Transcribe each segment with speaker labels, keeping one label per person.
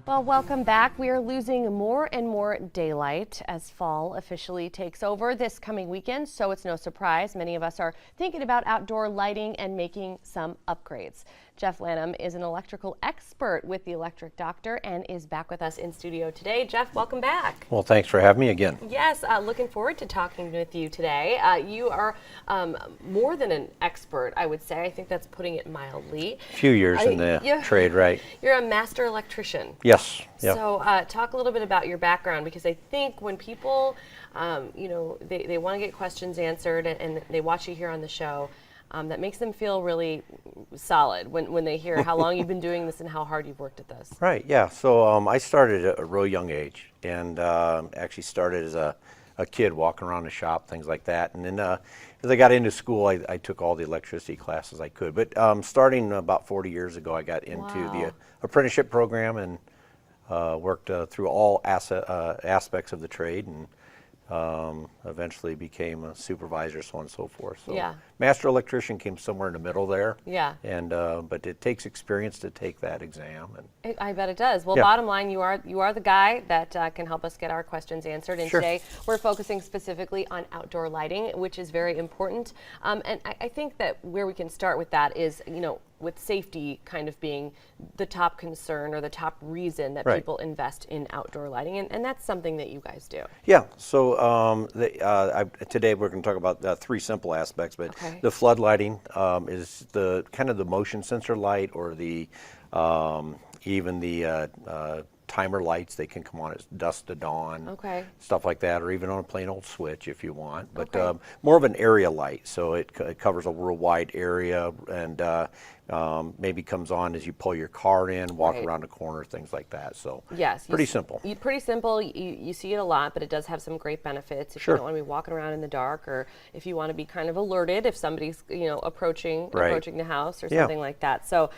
Speaker 1: Well, welcome back. We are losing more and more daylight as fall officially takes over this coming weekend, so it's no surprise many of us are thinking about outdoor lighting and making some upgrades. Jeff Lanham is an electrical expert with the Electric Doctor and is back with us in studio today. Jeff, welcome back.
Speaker 2: Well, thanks for having me again.
Speaker 1: Yes, looking forward to talking with you today. You are more than an expert, I would say. I think that's putting it mildly.
Speaker 2: A few years in the trade, right?
Speaker 1: You're a master electrician.
Speaker 2: Yes. Yep.
Speaker 1: So talk a little bit about your background, because I think when people, they want to get questions answered and they watch you here on the show, that makes them feel really solid when they hear how long you've been doing this and how hard you've worked at this.
Speaker 2: Right, yeah. So I started at a real young age and actually started as a kid walking around the shop, things like that. And then as I got into school, I took all the electricity classes I could. But starting about 40 years ago, I got into the apprenticeship program and worked through all aspects of the trade, and eventually became a supervisor, so on and so forth. So master electrician came somewhere in the middle there.
Speaker 1: Yeah.
Speaker 2: And but it takes experience to take that exam. And
Speaker 1: I bet it does. Well, bottom line, you are the guy that can help us get our questions answered. And today we're focusing specifically on outdoor lighting, which is very important. And I think that where we can start with that is, with safety kind of being the top concern or the top reason that people invest in outdoor lighting, and that's something that you guys do.
Speaker 2: Yeah, so today we're going to talk about three simple aspects, but the flood lighting is the kind of the motion sensor light, or the even the timer lights. They can come on at dusk to dawn, stuff like that, or even on a plain old switch if you want. But more of an area light, so it covers a real wide area, and maybe comes on as you pull your car in, walk around a corner, things like that. So pretty simple.
Speaker 1: Pretty simple. You see it a lot, but it does have some great benefits if you don't want to be walking around in the dark, or if you want to be kind of alerted if somebody's approaching the house or something like that. So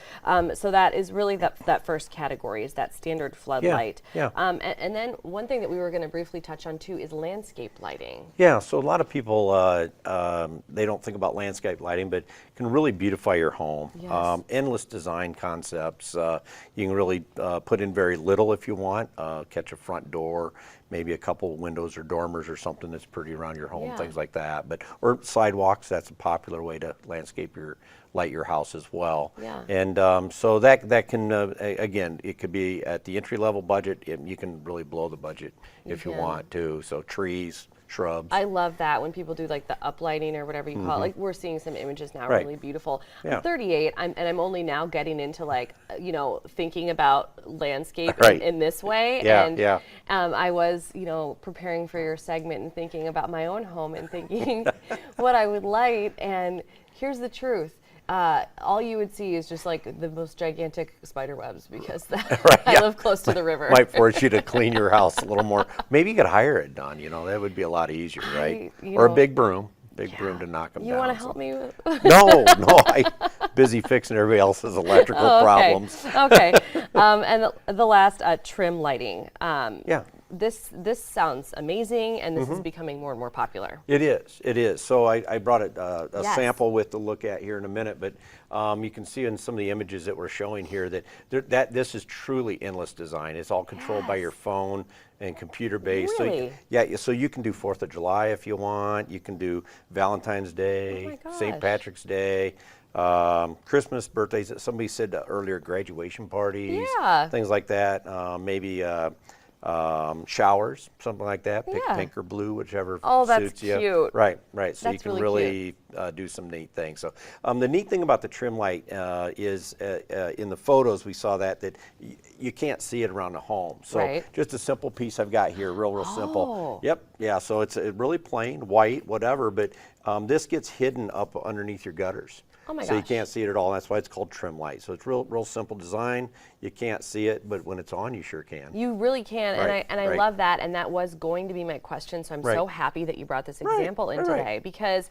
Speaker 1: so that is really that first category, is that standard flood light. And then one thing that we were going to briefly touch on too is landscape lighting.
Speaker 2: Yeah, so a lot of people they don't think about landscape lighting, but it can really beautify your home. Endless design concepts. You can really put in very little if you want. Catch a front door, maybe a couple windows or dormers or something that's pretty around your home, things like that. Or sidewalks. That's a popular way to light your house as well. And so that can again, it could be at the entry level budget. You can really blow the budget if you want to. So trees, shrubs.
Speaker 1: I love that when people do like the uplighting or whatever you call it. Like, we're seeing some images now, really beautiful. I'm 38, and I'm only now getting into thinking about landscape in this way. I was preparing for your segment and thinking about my own home and thinking what I would light, and here's the truth. All you would see is just like the most gigantic spider webs, because I live close to the river.
Speaker 2: Might force you to clean your house a little more. Maybe you could hire it done. That would be a lot easier, right? Or a big broom. Broom to knock them down.
Speaker 1: You want to help me?
Speaker 2: No, I'm busy fixing everybody else's electrical problems.
Speaker 1: And the last, trim lighting. This sounds amazing, and this is becoming more and more popular.
Speaker 2: It is. So I brought a sample to look at here in a minute, but you can see in some of the images that we're showing here that this is truly endless design. It's all controlled by your phone and computer-based.
Speaker 1: Really?
Speaker 2: So you can do 4th of July if you want. You can do Valentine's Day, St. Patrick's Day, Christmas, birthdays. Somebody said earlier, graduation parties, things like that. Maybe showers, something like that. Pick pink or blue, whichever suits you.
Speaker 1: Oh, that's cute.
Speaker 2: Right. So you can really do some neat things. So the neat thing about the trim light is in the photos we saw that you can't see it around the home. So just a simple piece I've got here, real simple. Yep. Yeah. So it's really plain white, whatever. But this gets hidden up underneath your gutters.
Speaker 1: Oh my gosh.
Speaker 2: So you can't see it at all. That's why it's called trim light. So it's real simple design. You can't see it, but when it's on, you sure can.
Speaker 1: You really can, and I love that. And that was going to be my question. So I'm so happy that you brought this example in today, because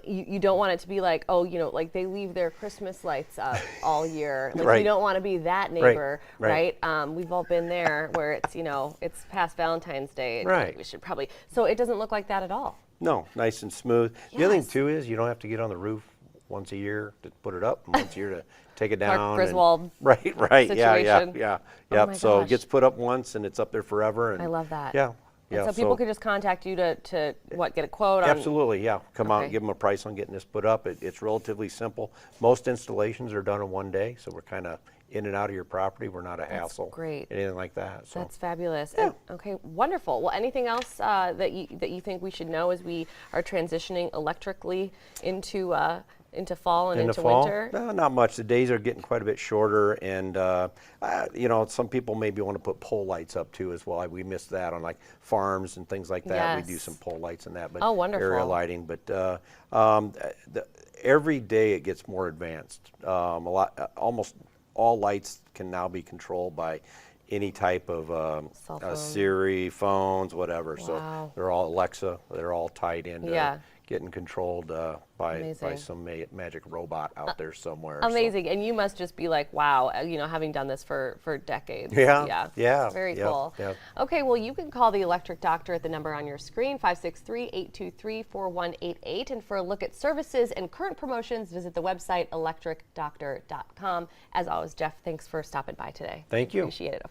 Speaker 1: you don't want it to be like, like they leave their Christmas lights up all year. Like you don't want to be that neighbor, right? We've all been there where it's it's past Valentine's Day. And we should probably. So it doesn't look like that at all.
Speaker 2: No, nice and smooth. The other thing too is you don't have to get on the roof once a year to put it up, and once a year to take it down.
Speaker 1: Clark Griswold
Speaker 2: Right,
Speaker 1: situation.
Speaker 2: yeah.
Speaker 1: Oh
Speaker 2: Yep.
Speaker 1: my
Speaker 2: So it
Speaker 1: gosh.
Speaker 2: gets put up once and it's up there forever. And
Speaker 1: I love that.
Speaker 2: Yeah.
Speaker 1: And
Speaker 2: Yeah.
Speaker 1: so people could just contact you to what, get a quote on?
Speaker 2: Absolutely, yeah. Come out
Speaker 1: Okay.
Speaker 2: and give them a price on getting this put up. It's relatively simple. Most installations are done in one day, so we're kind of in and out of your property. We're not a hassle.
Speaker 1: great.
Speaker 2: Anything like that. So.
Speaker 1: That's fabulous. And, okay, wonderful. Well, anything else that you think we should know as we are transitioning electrically into fall and
Speaker 2: In the
Speaker 1: into
Speaker 2: fall?
Speaker 1: winter?
Speaker 2: No, not much. The days are getting quite a bit shorter, and some people maybe want to put pole lights up too as well. We missed that on like farms and things like that. We do
Speaker 1: Yes.
Speaker 2: some pole lights and that, but
Speaker 1: Oh, wonderful.
Speaker 2: area lighting. But every day it gets more advanced. Almost all lights can now be controlled by any type of
Speaker 1: Cell phone.
Speaker 2: Siri, phones, whatever.
Speaker 1: Wow.
Speaker 2: So they're all Alexa. They're all tied into
Speaker 1: Yeah.
Speaker 2: getting controlled by
Speaker 1: Amazing.
Speaker 2: some magic robot out there somewhere. so.
Speaker 1: Amazing. And you must just be like, wow, having done this for decades.
Speaker 2: Yeah.
Speaker 1: Very
Speaker 2: Yep,
Speaker 1: cool.
Speaker 2: yep.
Speaker 1: Okay, well, you can call the Electric Doctor at the number on your screen, 563-823-4188. And for a look at services and current promotions, visit the website electricdoctor.com. As always, Jeff, thanks for stopping by today.
Speaker 2: Thank you.
Speaker 1: Appreciate it.